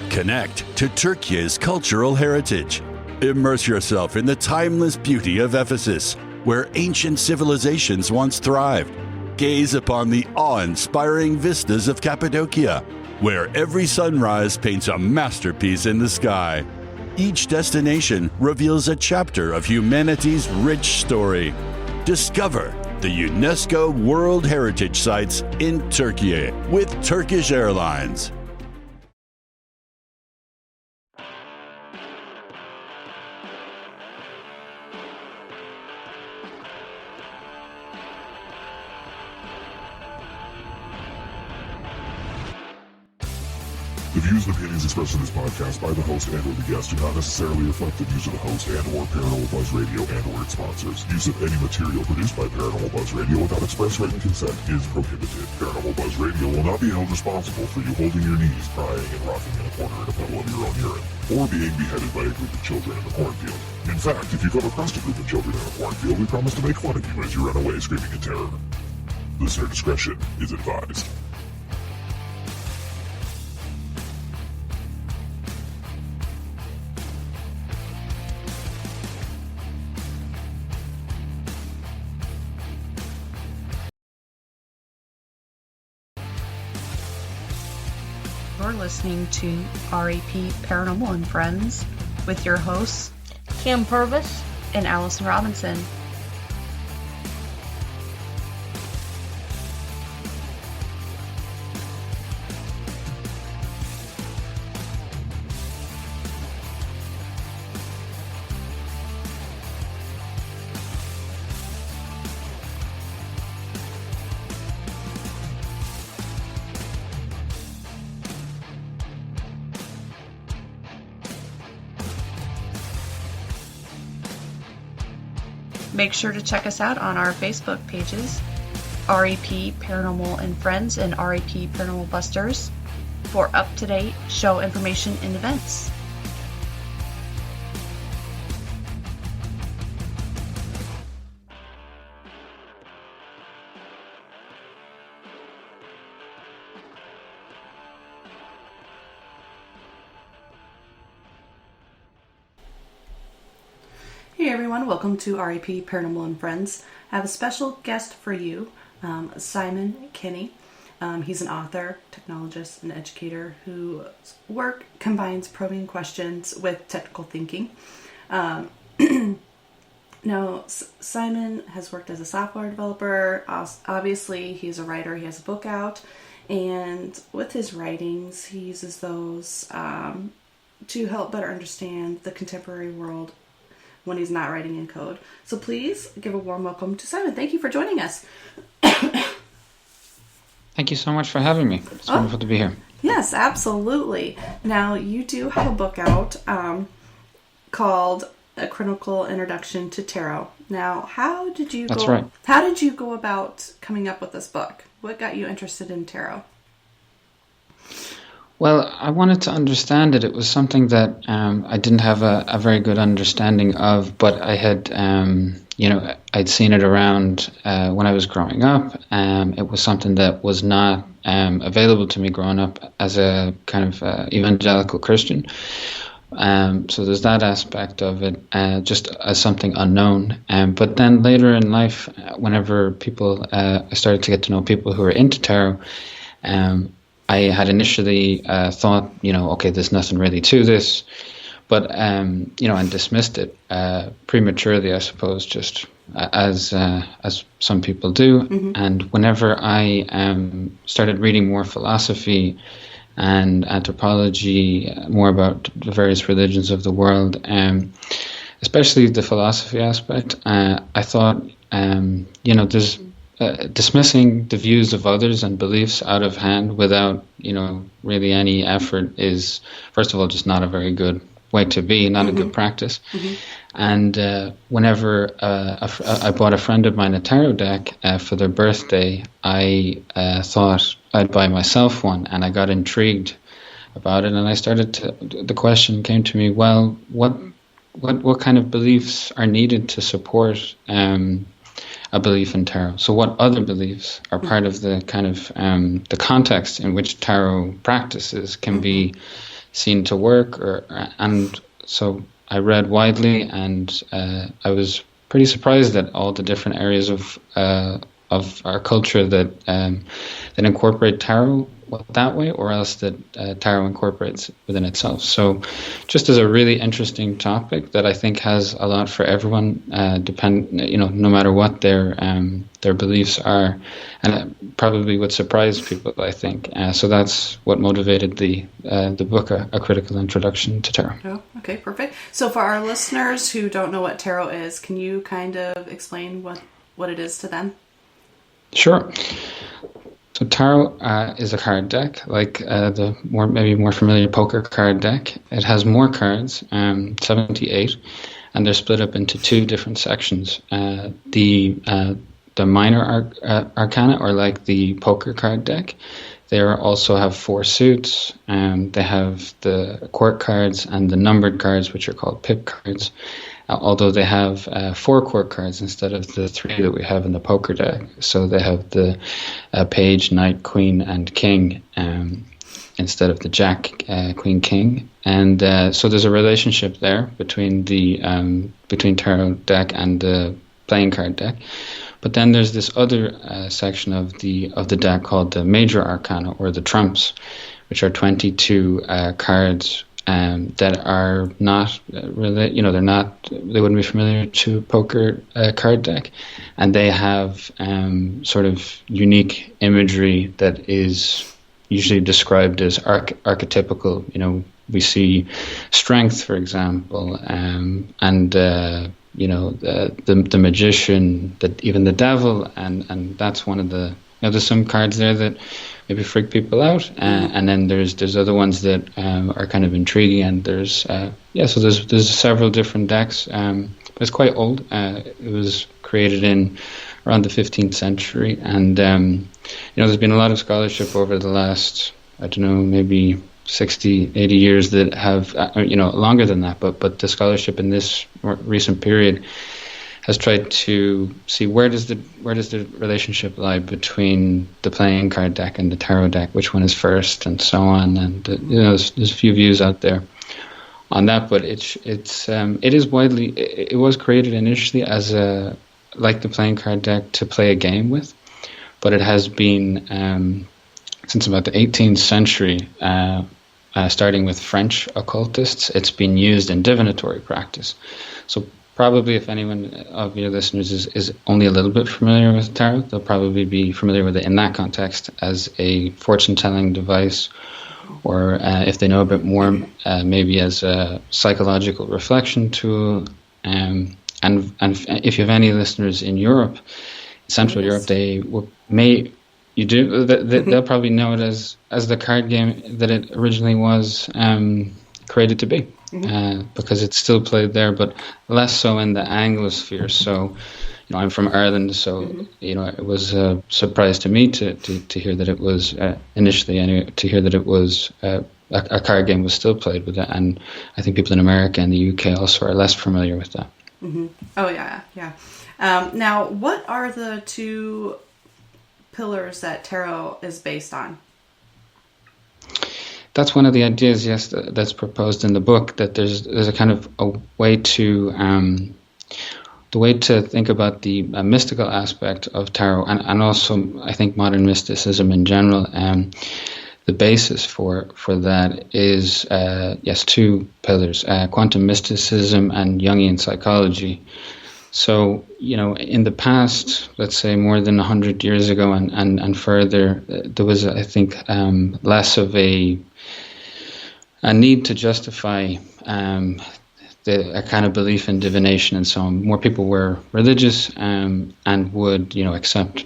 Connect to Turkey's cultural heritage. Immerse yourself in the timeless beauty of Ephesus, where ancient civilizations once thrived. Gaze upon the awe-inspiring vistas of Cappadocia, where every sunrise paints a masterpiece in the sky. Each destination reveals a chapter of humanity's rich story. Discover the UNESCO World Heritage Sites in Turkey with Turkish Airlines. The views and opinions expressed in this podcast by the host and or the guest do not necessarily reflect the views of the host and or Paranormal Buzz Radio and or its sponsors. Use of any material produced by Paranormal Buzz Radio without express written consent is prohibited. Paranormal Buzz Radio will not be held responsible for you holding your knees, crying, and rocking in a corner in a puddle of your own urine, or being beheaded by a group of children in a cornfield. In fact, if you come across a group of children in a cornfield, we promise to make fun of you as you run away screaming in terror. Listener discretion is advised. You're listening to REP Paranormal and Friends with your hosts, Kim Purvis and Allison Robinson. Make sure to check us out on our Facebook pages, REP Paranormal and Friends and REP Paranormal Busters, for up-to-date show information and events. Hey everyone, welcome to REP Paranormal and Friends. I have a special guest for you, Simon Kinney. He's an author, technologist, and educator whose work combines probing questions with technical thinking. Now, Simon has worked as a software developer. Obviously, he's a writer. He has a book out. And with his writings, he uses those to help better understand the contemporary world when he's not writing in code. So please give a warm welcome to Simon. Thank you for joining us. Thank you so much for having me. It's wonderful to be here. Yes, absolutely. Now, you do have a book out called A Critical Introduction to Tarot. Now, how did you go about coming up with this book? What got you interested in tarot? Well, I wanted to understand it. It was something that I didn't have a very good understanding of, but I had, I'd seen it around when I was growing up. It was something that was not available to me growing up as a kind of evangelical Christian. So there's that aspect of it, just as something unknown. But then later in life, whenever I started to get to know people who were into tarot, I had initially thought, okay, there's nothing really to this, but, and dismissed it prematurely, I suppose, just as some people do. Mm-hmm. And whenever I started reading more philosophy and anthropology, more about the various religions of the world, especially the philosophy aspect, I thought, there's dismissing the views of others and beliefs out of hand without, really any effort is, first of all, just not a very good way to be, not a good practice. Mm-hmm. And whenever I bought a friend of mine a tarot deck for their birthday, I thought I'd buy myself one, and I got intrigued about it. And I the question came to me, well, what kind of beliefs are needed to support a belief in tarot. So what other beliefs are part of the kind of the context in which tarot practices can be seen to work? And so I read widely, and I was pretty surprised at all the different areas of our culture that incorporate tarot that way, or else that tarot incorporates within itself. So just as a really interesting topic that I think has a lot for everyone, no matter what their beliefs are, and it probably would surprise people, I think. So that's what motivated the book, A Critical Introduction to Tarot. Oh, okay, perfect. So for our listeners who don't know what tarot is, can you kind of explain what it is to them? Sure. So tarot is a card deck, like the more familiar poker card deck. It has more cards, 78, and they're split up into two different sections. The minor arcana, or like the poker card deck, they also have 4 suits. They have the court cards and the numbered cards, which are called pip cards. Although they have 4 court cards instead of the 3 that we have in the poker deck. So they have the page, knight, queen, and king instead of the jack, queen, king. And so there's a relationship there between between tarot deck and the playing card deck. But then there's this other section of the deck called the major arcana, or the trumps, which are 22 cards that are not really, they wouldn't be familiar to a poker card deck, and they have sort of unique imagery that is usually described as archetypical. We see strength, for example, and the magician, even the devil, and that's one of the. There's some cards there that maybe freak people out, and then there's other ones that are kind of intriguing, and there's several different decks. But it's quite old. It was created in around the 15th century, and there's been a lot of scholarship over the last, I don't know, maybe 60, 80 years that have longer than that, but the scholarship in this more recent period has tried to see where does the relationship lie between the playing card deck and the tarot deck, which one is first, and so on. And there's a few views out there on that, but it was created initially as like the playing card deck to play a game with, but it has been since about the 18th century, starting with French occultists, it's been used in divinatory practice. So probably if anyone of your listeners is only a little bit familiar with tarot, they'll probably be familiar with it in that context as a fortune-telling device, or if they know a bit more, maybe as a psychological reflection tool. And if you have any listeners in Europe, Central Europe, they'll probably know it as the card game that it originally was created to be. Because it's still played there, but less so in the Anglosphere. So, I'm from Ireland, so it was a surprise to me to hear that it was initially, anyway, to hear that it was a card game was still played with it, and I think people in America and the UK also are less familiar with that. Mm-hmm. Oh yeah. Now, what are the 2 pillars that tarot is based on? That's one of the ideas, yes, that's proposed in the book, that there's a kind of a way to the way to think about the mystical aspect of tarot, and also I think modern mysticism in general. The basis for that is 2 pillars: quantum mysticism and Jungian psychology. So, in the past, let's say more than 100 years ago and further, there was, I think, less of a need to justify a kind of belief in divination and so on. More people were religious and would, accept,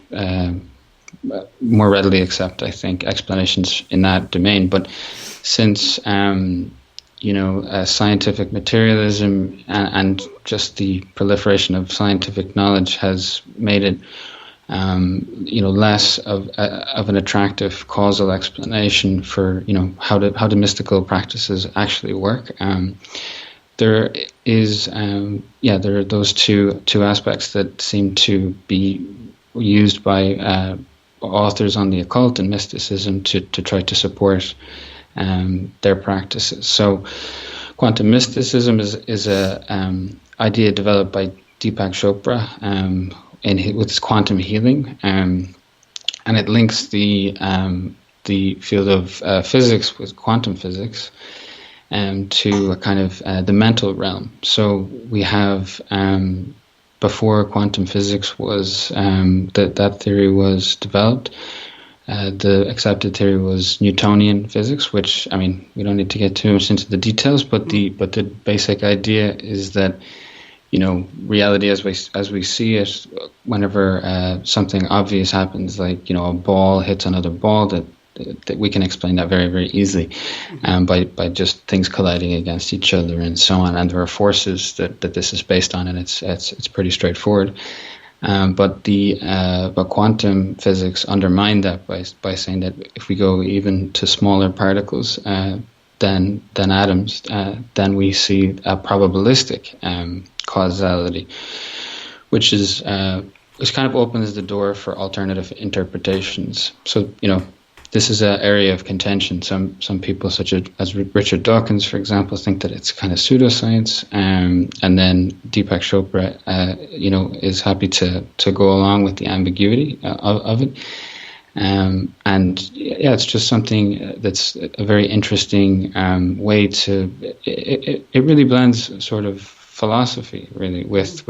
more readily accept, I think, explanations in that domain. But since scientific materialism and just the proliferation of scientific knowledge has made it, less of an attractive causal explanation for, how do mystical practices actually work. there is, there are those two aspects that seem to be used by authors on the occult and mysticism to try to support their practices. So, quantum mysticism is a idea developed by Deepak Chopra with his quantum healing, and it links the field of physics with quantum physics to a kind of the mental realm. So we have before quantum physics was that theory was developed. The accepted theory was Newtonian physics, which, I mean, we don't need to get too much into the details, but the basic idea is that, you know, reality as we see it, whenever something obvious happens, like, you know, a ball hits another ball, that we can explain that very, very easily by just things colliding against each other and so on. And there are forces that this is based on, and it's pretty straightforward. But quantum physics undermined that by saying that if we go even to smaller particles than atoms, then we see a probabilistic causality, which kind of opens the door for alternative interpretations. So, you know, this is an area of contention. Some people, such as Richard Dawkins, for example, think that it's kind of pseudoscience, and then Deepak Chopra, is happy to go along with the ambiguity of it. It's just something that's a very interesting way to. It really blends sort of philosophy really with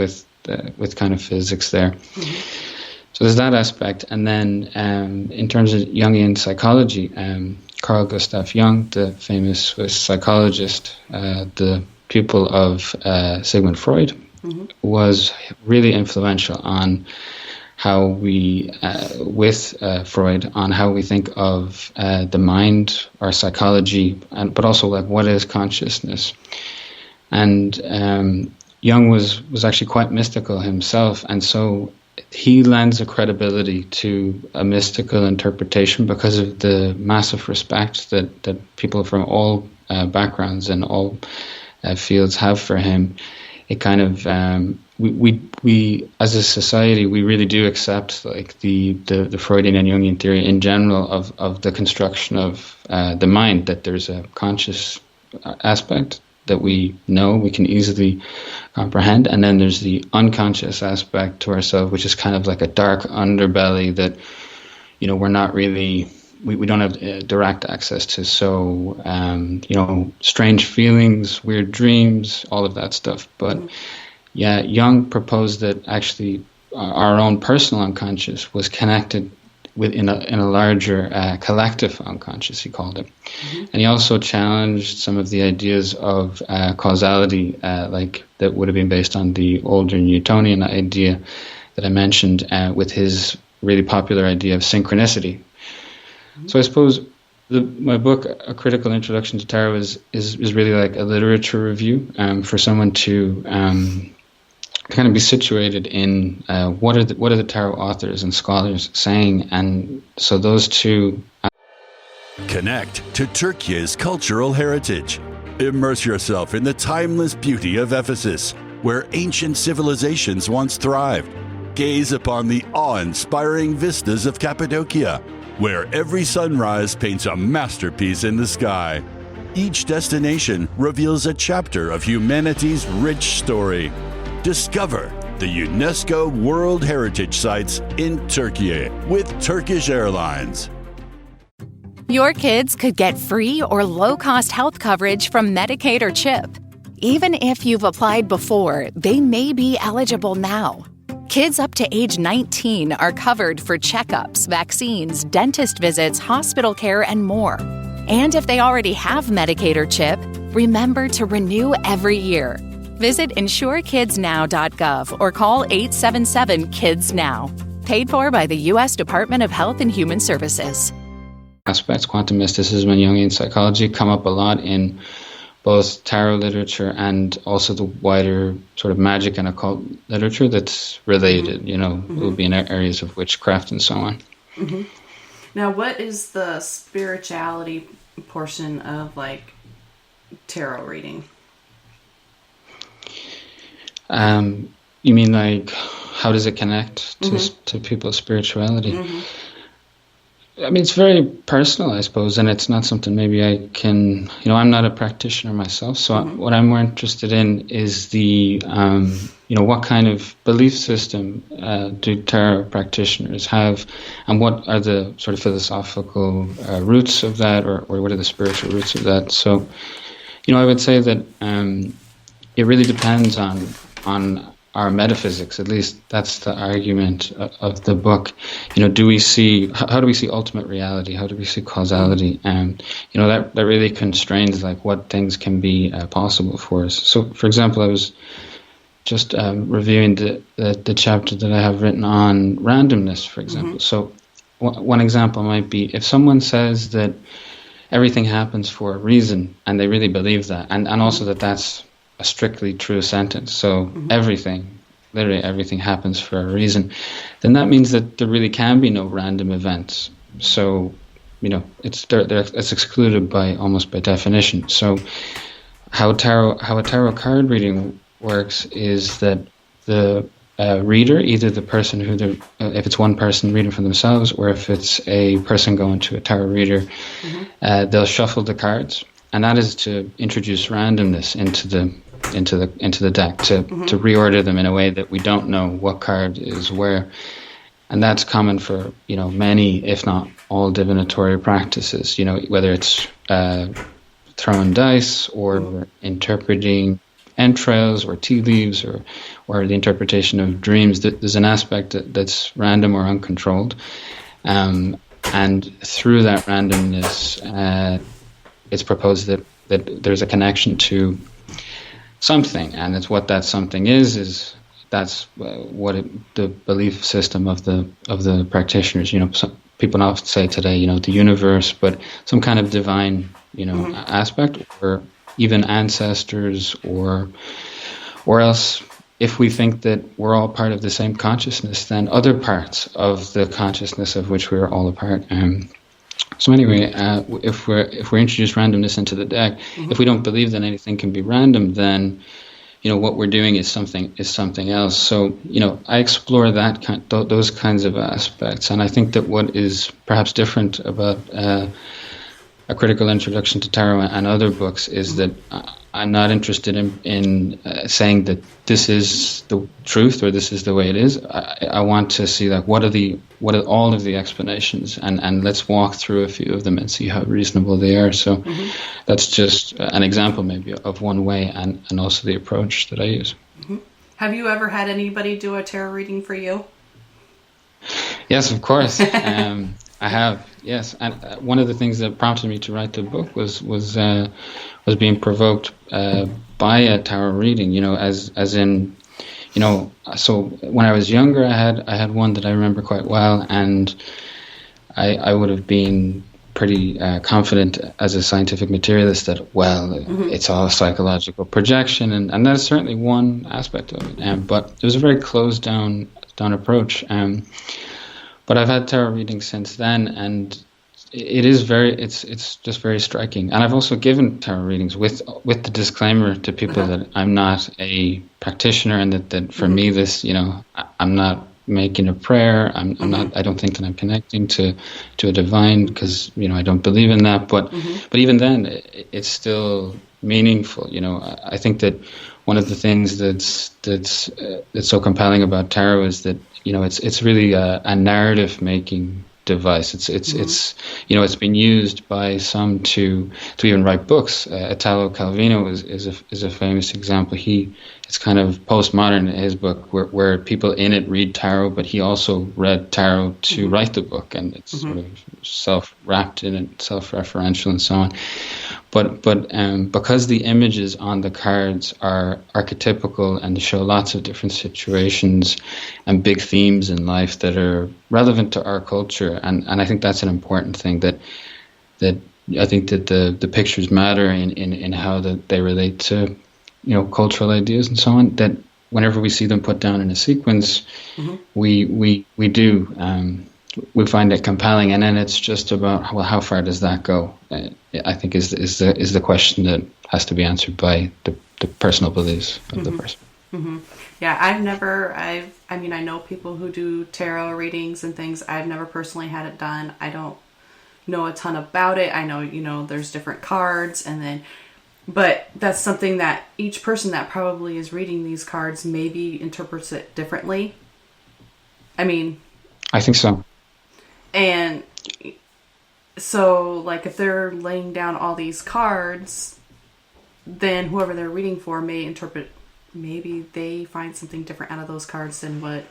kind of physics there. Mm-hmm. So there's that aspect. And then in terms of Jungian psychology, Carl Gustav Jung, the famous Swiss psychologist, the pupil of Sigmund Freud, mm-hmm. was really influential on how we, with Freud, on how we think of the mind, our psychology, but also like what is consciousness. And Jung was actually quite mystical himself, and so he lends a credibility to a mystical interpretation because of the massive respect that people from all backgrounds and all fields have for him. It kind of we as a society, we really do accept like the Freudian and Jungian theory in general of the construction of the mind, that there's a conscious aspect that we know, we can easily comprehend, and then there's the unconscious aspect to ourselves, which is kind of like a dark underbelly that, you know, we're not really, we don't have direct access to. So, strange feelings, weird dreams, all of that stuff. But yeah, Jung proposed that actually our own personal unconscious was connected in a larger collective unconscious, he called it. Mm-hmm. And he also challenged some of the ideas of causality, like that would have been based on the older Newtonian idea that I mentioned, with his really popular idea of synchronicity. Mm-hmm. So I suppose my book, A Critical Introduction to Tarot, is really like a literature review for someone to kind of be situated in what are the tarot authors and scholars saying, and so those two. Connect to Turkey's cultural heritage. Immerse yourself in the timeless beauty of Ephesus, where ancient civilizations once thrived. Gaze upon the awe-inspiring vistas of Cappadocia, where every sunrise paints a masterpiece in the sky. Each destination reveals a chapter of humanity's rich story. Discover the UNESCO World Heritage Sites in Turkey with Turkish Airlines. Your kids could get free or low-cost health coverage from Medicaid or CHIP. Even if you've applied before, they may be eligible now. Kids up to age 19 are covered for checkups, vaccines, dentist visits, hospital care, and more. And if they already have Medicaid or CHIP, remember to renew every year. Visit insurekidsnow.gov or call 877-KIDS-NOW. Paid for by the U.S. Department of Health and Human Services. Aspects, quantum mysticism and Jungian psychology, come up a lot in both tarot literature and also the wider sort of magic and occult literature that's related, you know, mm-hmm. will be in areas of witchcraft and so on. Mm-hmm. Now, what is the spirituality portion of, like, tarot reading? You mean like, how does it connect to people's spirituality? Mm-hmm. I mean, it's very personal, I suppose, and it's not something maybe I can, I'm not a practitioner myself, so what I'm more interested in is the, what kind of belief system do tarot practitioners have, and what are the sort of philosophical roots of that, or what are the spiritual roots of that? So, I would say that it really depends on our metaphysics. At least that's the argument of the book. How do we see ultimate reality? How do we see causality? And that really constrains like what things can be possible for us. So, for example, I was just reviewing the chapter that I have written on randomness, for example. So, one example might be if someone says that everything happens for a reason, and they really believe that, and also that's a strictly true sentence. So literally everything happens for a reason. Then that means that there really can be no random events. So, it's excluded almost by definition. So, how a tarot card reading works is that the reader, either the person if it's one person reading for themselves, or if it's a person going to a tarot reader, they'll shuffle the cards. And that is to introduce randomness into the deck, to reorder them in a way that we don't know what card is where. And that's common for, many, if not all, divinatory practices, whether it's throwing dice or interpreting entrails or tea leaves or the interpretation of dreams. There's an aspect that's random or uncontrolled. And through that randomness, it's proposed that there's a connection to something, and it's what that something is that's the belief system of the practitioners. Some people often say today, the universe, but some kind of divine, aspect, or even ancestors, or else, if we think that we're all part of the same consciousness, then other parts of the consciousness of which we're all a part. So anyway, if we introduce randomness into the deck, if we don't believe that anything can be random, then what we're doing is something else. So I explore those kinds of aspects, and I think that what is perhaps different about A Critical Introduction to Tarot and other books is that I'm not interested in saying that this is the truth or this is the way it is. I want to see what are all of the explanations, and let's walk through a few of them and see how reasonable they are. So that's just an example maybe of one way, and also the approach that I use. Have you ever had anybody do a tarot reading for you? Yes, of course. I have, yes. And one of the things that prompted me to write the book was being provoked by a tarot reading, as in, so when I was younger, I had one that I remember quite well, and I would have been pretty confident as a scientific materialist that, it's all psychological projection, and that's certainly one aspect of it. But it was a very closed down approach. But I've had tarot readings since then, and it's just very striking. And I've also given tarot readings with the disclaimer to people that I'm not a practitioner, and that for me this, I'm not making a prayer. I'm not. I don't think that I'm connecting to a divine, because I don't believe in that. But even then, it's still meaningful. I think that one of the things that's so compelling about tarot is that it's really a narrative making device. It's been used by some to even write books. Italo Calvino is a famous example. It's kind of postmodern in his book where people in it read tarot, but he also read tarot to write the book, and it's sort of self-wrapped in it, self-referential and so on. But because the images on the cards are archetypical and show lots of different situations and big themes in life that are relevant to our culture, and I think that's an important thing, that I think that the pictures matter in how that they relate to cultural ideas and so on, that whenever we see them put down in a sequence, we we find it compelling, and then it's just about how far does that go? I think is the question that has to be answered by the personal beliefs of the person. Yeah, I mean, I know people who do tarot readings and things. I've never personally had it done. I don't know a ton about it. I know, there's different cards but that's something that each person that probably is reading these cards maybe interprets it differently. I mean, I think so. And so, like, if they're laying down all these cards, then whoever they're reading for may interpret, maybe they find something different out of those cards than what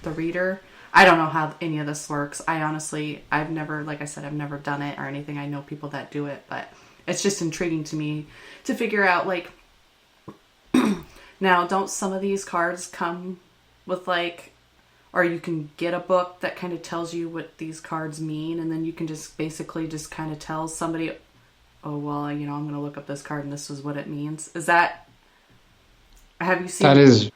the reader. I don't know how any of this works. I've never, like I said, I've never done it or anything. I know people that do it, but it's just intriguing to me to figure out, like, now, don't some of these cards come with, like, or you can get a book that kind of tells you what these cards mean, and then you can just basically just kind of tell somebody, oh, well, I'm going to look up this card and this is what it means. Have you seen?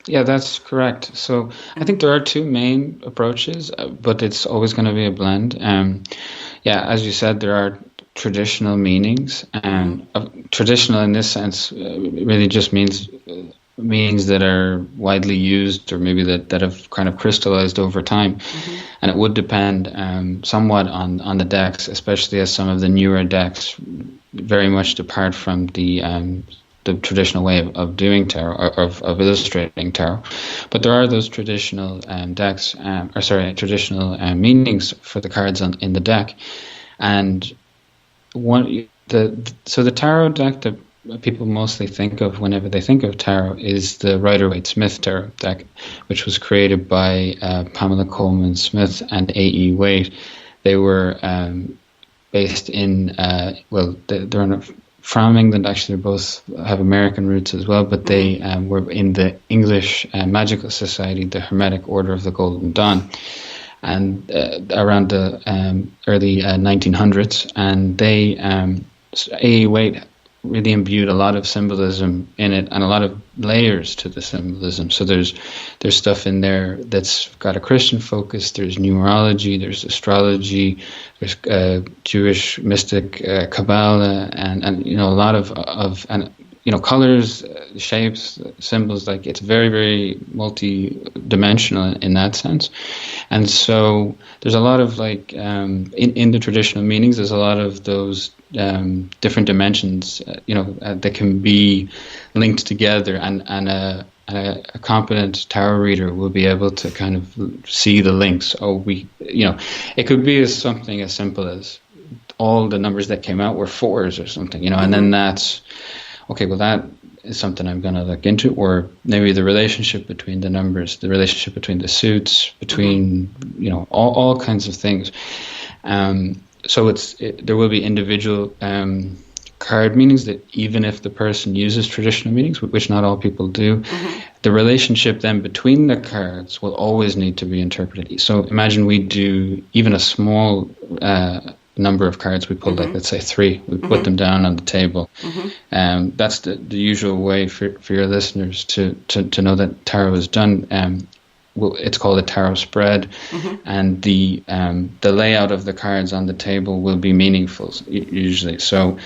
Yeah, that's correct. So I think there are two main approaches, but it's always going to be a blend. As you said, there are traditional meanings, and traditional in this sense really just means that are widely used, or maybe that have kind of crystallized over time. And it would depend somewhat on the decks, especially as some of the newer decks very much depart from the traditional way of doing tarot, or of illustrating tarot. But there are those traditional traditional meanings for the cards in the deck. And the tarot deck that people mostly think of whenever they think of tarot is the Rider-Waite-Smith tarot deck, which was created by Pamela Coleman Smith and A.E. Waite. They were based in, they're from England. Actually, they both have American roots as well, but they were in the English Magical Society, the Hermetic Order of the Golden Dawn, and around the early 1900s. And they, A.E. Waite really imbued a lot of symbolism in it, and a lot of layers to the symbolism. So there's stuff in there that's got a Christian focus. There's numerology, there's astrology, there's Jewish mystic Kabbalah, and a lot of colors, shapes, symbols. Like, it's very, very multi-dimensional in that sense. And so there's a lot of, like, in the traditional meanings, there's a lot of those different dimensions, that can be linked together, and a competent tarot reader will be able to kind of see the links. It could be something as simple as all the numbers that came out were fours or something, and then that's okay. Well, that is something I'm going to look into, or maybe the relationship between the numbers, the relationship between the suits, between all kinds of things. So there will be individual card meanings that, even if the person uses traditional meanings, which not all people do, the relationship then between the cards will always need to be interpreted. So imagine we do even a small number of cards. We pull, like, let's say 3. We put them down on the table. That's the usual way for your listeners to know that tarot is done. It's called a tarot spread, and the layout of the cards on the table will be meaningful usually. So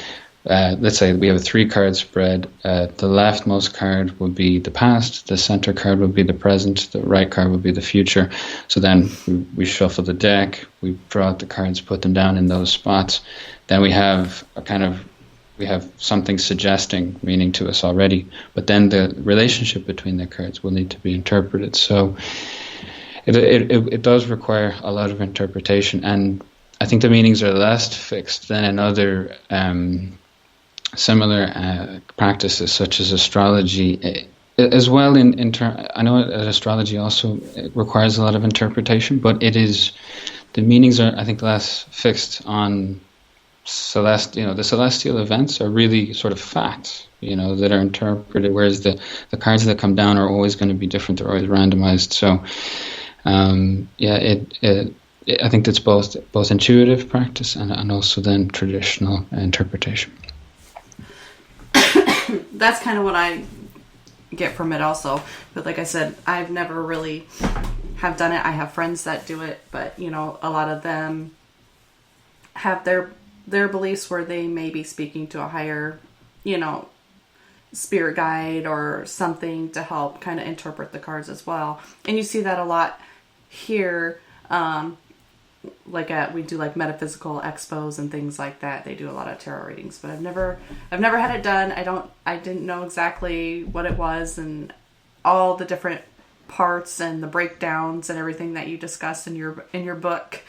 let's say we have a 3-card spread. The leftmost card will be the past, the center card will be the present, the right card will be the future. So then we shuffle the deck, we draw out the cards, put them down in those spots. Then we have we have something suggesting meaning to us already, but then the relationship between the cards will need to be interpreted. So it does require a lot of interpretation, and I think the meanings are less fixed than in other similar practices, such as astrology. As well, I know that astrology also requires a lot of interpretation, but the meanings are, I think, less fixed on the celestial events are really sort of facts, that are interpreted, whereas the cards that come down are always going to be different. They're always randomized. So, I think it's both intuitive practice and also then traditional interpretation. That's kind of what I get from it also. But like I said, I've never really have done it. I have friends that do it, but a lot of them have their beliefs where they may be speaking to a higher, spirit guide or something to help kind of interpret the cards as well. And you see that a lot here. We do like metaphysical expos and things like that. They do a lot of tarot readings, but I've never had it done. I didn't know exactly what it was and all the different parts and the breakdowns and everything that you discussed in your book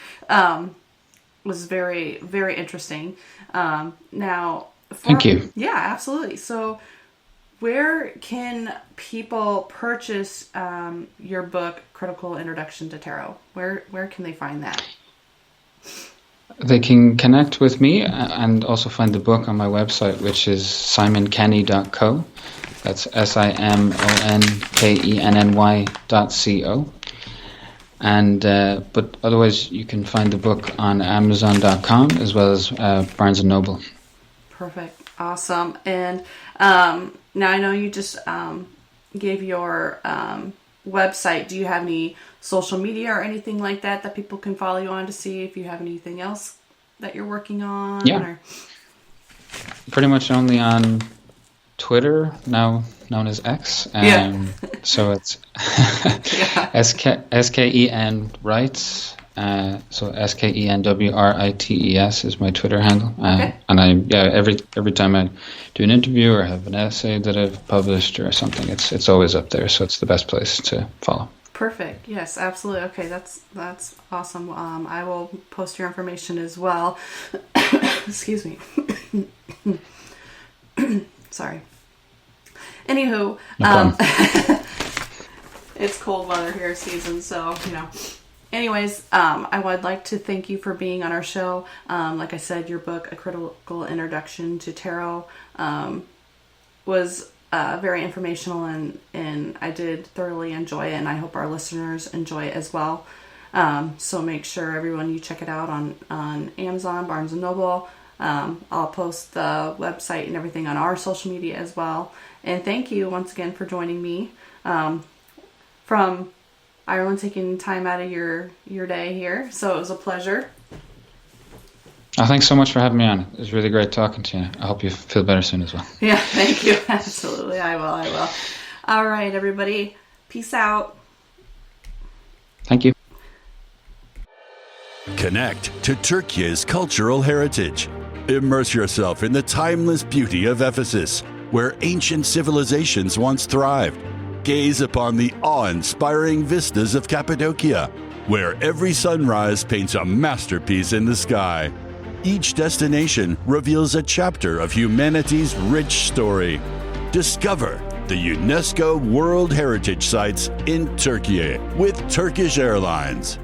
was very, very interesting. Thank you. Yeah, absolutely. So where can people purchase your book, Critical Introduction to Tarot? Where can they find that? They can connect with me and also find the book on my website, which is simonkenny.co. That's SIMONKENNY.co. And but otherwise, you can find the book on Amazon.com as well as Barnes & Noble. Perfect. Awesome. And now I know you just gave your website. Do you have any social media or anything like that people can follow you on to see if you have anything else that you're working on? Yeah. Pretty much only on Twitter, now known as X. So it's SKEN Writes. So SKENWRITES is my Twitter handle. Okay. And every time I do an interview or have an essay that I've published or something, it's always up there. So it's the best place to follow. Perfect. Yes, absolutely. Okay, that's awesome. I will post your information as well. Excuse me. Sorry. Anywho, No it's cold weather here season, so Anyways, I would like to thank you for being on our show. Like I said, your book, A Critical Introduction to Tarot, was very informational, and I did thoroughly enjoy it, and I hope our listeners enjoy it as well. So make sure, everyone, you check it out on Amazon, Barnes & Noble. I'll post the website and everything on our social media as well. And thank you once again for joining me from Ireland, taking time out of your day here. So it was a pleasure. Oh, thanks so much for having me on. It was really great talking to you. I hope you feel better soon as well. Yeah, thank you. Absolutely. I will. All right, everybody. Peace out. Thank you. Connect to Turkey's cultural heritage. Immerse yourself in the timeless beauty of Ephesus, where ancient civilizations once thrived. Gaze upon the awe-inspiring vistas of Cappadocia, where every sunrise paints a masterpiece in the sky. Each destination reveals a chapter of humanity's rich story. Discover the UNESCO World Heritage Sites in Turkey with Turkish Airlines.